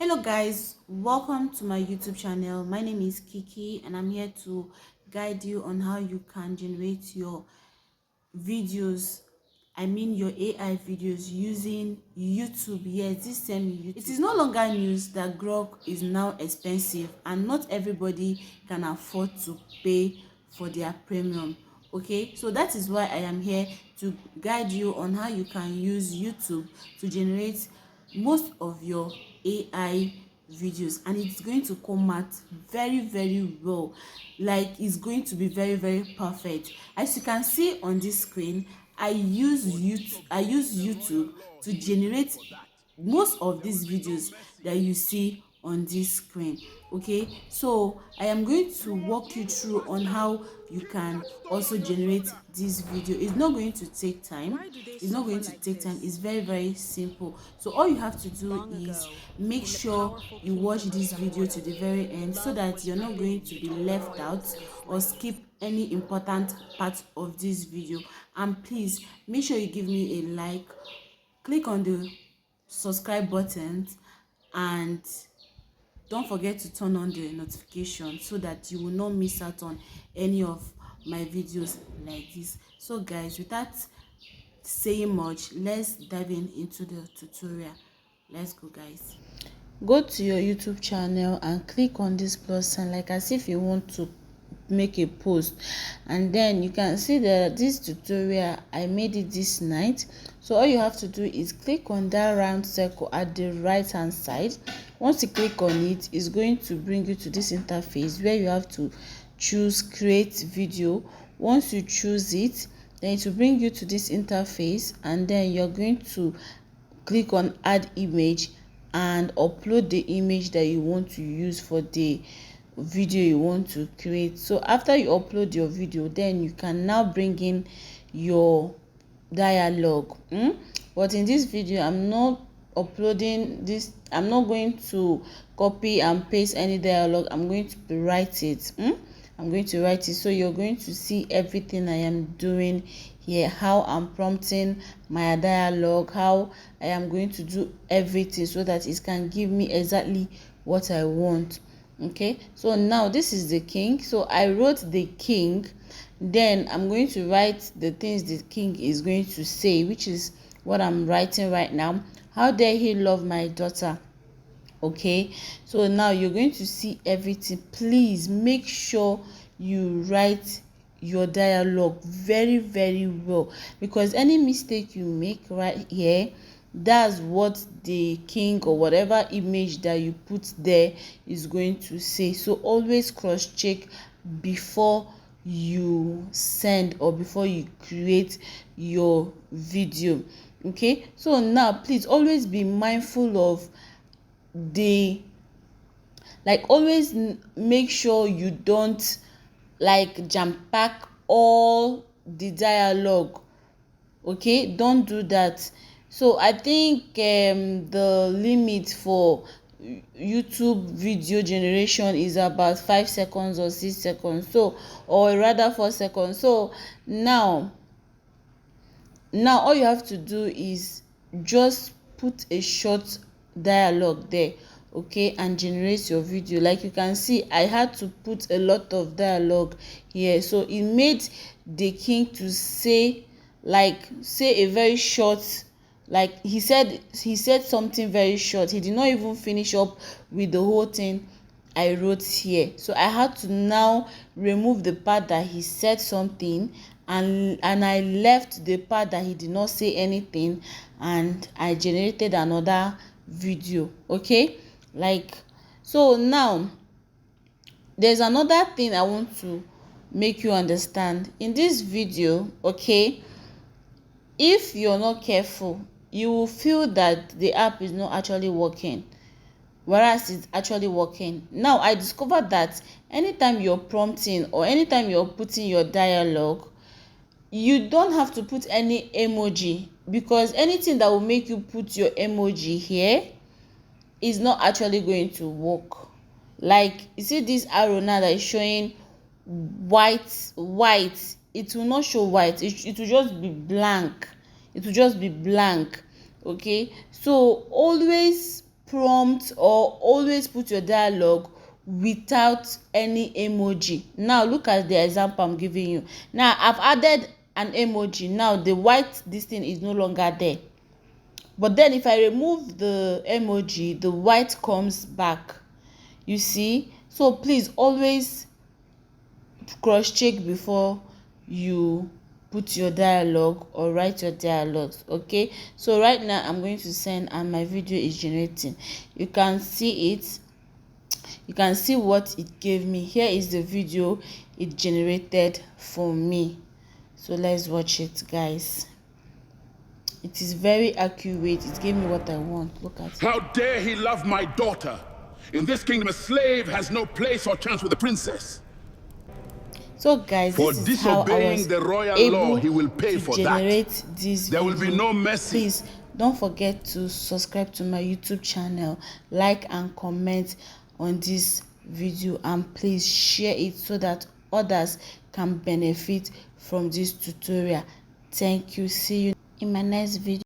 Hello guys, welcome to my YouTube channel. My name is Kiki and I'm here to guide you on how you can generate your videos, your AI videos using YouTube. Yes, this same YouTube. It is no longer news that Grok is now expensive and not everybody can afford to pay for their premium. Okay, so that is why I am here to guide you on how you can use YouTube to generate most of your AI videos, and it's going to come out very well. Like, it's going to be very perfect. As you can see on this screen, I use YouTube to generate most of these videos that you see on this screen. Okay, so I am going to walk you through on how you can also generate this video. It's not going to take time. It's very simple. So all you have to do is make sure you watch this video to the very end so that you're not going to be left out or skip any important part of this video. And please make sure you give me a like, click on the subscribe button, and don't forget to turn on the notification so that you will not miss out on any of my videos like this. So guys, without saying much, let's dive into the tutorial. Let's go guys. Go to your YouTube channel and click on this plus sign, like as if you want to make a post, and then you can see that this tutorial I made it this night. So all you have to do is click on that round circle at the right hand side. Once you click on it, it's going to bring you to this interface where you have to choose create video. Once you choose it, then it will bring you to this interface, and then you're going to click on add image and upload the image that you want to use for the video you want to create. So after you upload your video, then you can now bring in your dialogue. But in this video, I'm not uploading this. I'm not going to copy and paste any dialogue. I'm going to write it. I'm going to write it, so you're going to see everything I am doing here, how I'm prompting my dialogue, how I am going to do everything so that it can give me exactly what I want. Okay, so now this is the king. So I wrote the king, then I'm going to write the things the king is going to say, which is what I'm writing right now. How dare he love my daughter? Okay, so now you're going to see everything. Please make sure you write your dialogue very well, because any mistake you make right here, that's what the king or whatever image that you put there is going to say. So always cross check before you send or before you create your video. Okay, so now please always be mindful of the, like, always make sure you don't like jam pack all the dialogue. Okay, don't do that. So I think the limit for YouTube video generation is about 5 seconds or 6 seconds, so, or rather 4 seconds. So now all you have to do is just put a short dialogue there, okay, and generate your video. Like you can see, I had to put a lot of dialogue here, so it made the king to say a very short, like he said something very short. He did not even finish up with the whole thing I wrote here. So I had to now remove the part that he said something, and I left the part that he did not say anything, and I generated another video. Okay, like, so now there's another thing I want to make you understand in this video. Okay, if you're not careful, you will feel that the app is not actually working, whereas it's actually working. Now I discovered that anytime you're prompting or anytime you're putting your dialogue, you don't have to put any emoji, because anything that will make you put your emoji here is not actually going to work. Like, you see this arrow now that is showing white, it will not show white. It will just be blank. Okay, so always prompt or always put your dialogue without any emoji. Now look at the example I'm giving you. Now I've added an emoji. Now the white this thing is no longer there, but then if I remove the emoji, the white comes back. You see? So please always cross check before you put your dialogue or write your dialogues. Okay, so right now I'm going to send and my video is generating. You can see it, you can see what it gave me. Here is the video it generated for me. So let's watch it, guys. It is very accurate. It gave me what I want. Look at it. How dare he love my daughter? In this kingdom, a slave has no place or chance with a princess. So guys, for this is how I was the royal able law, he will pay to for generate that. this There video. will be no mercy. Please don't forget to subscribe to my YouTube channel, like and comment on this video, and please share it so that others can benefit from this tutorial. Thank you. See you in my next video.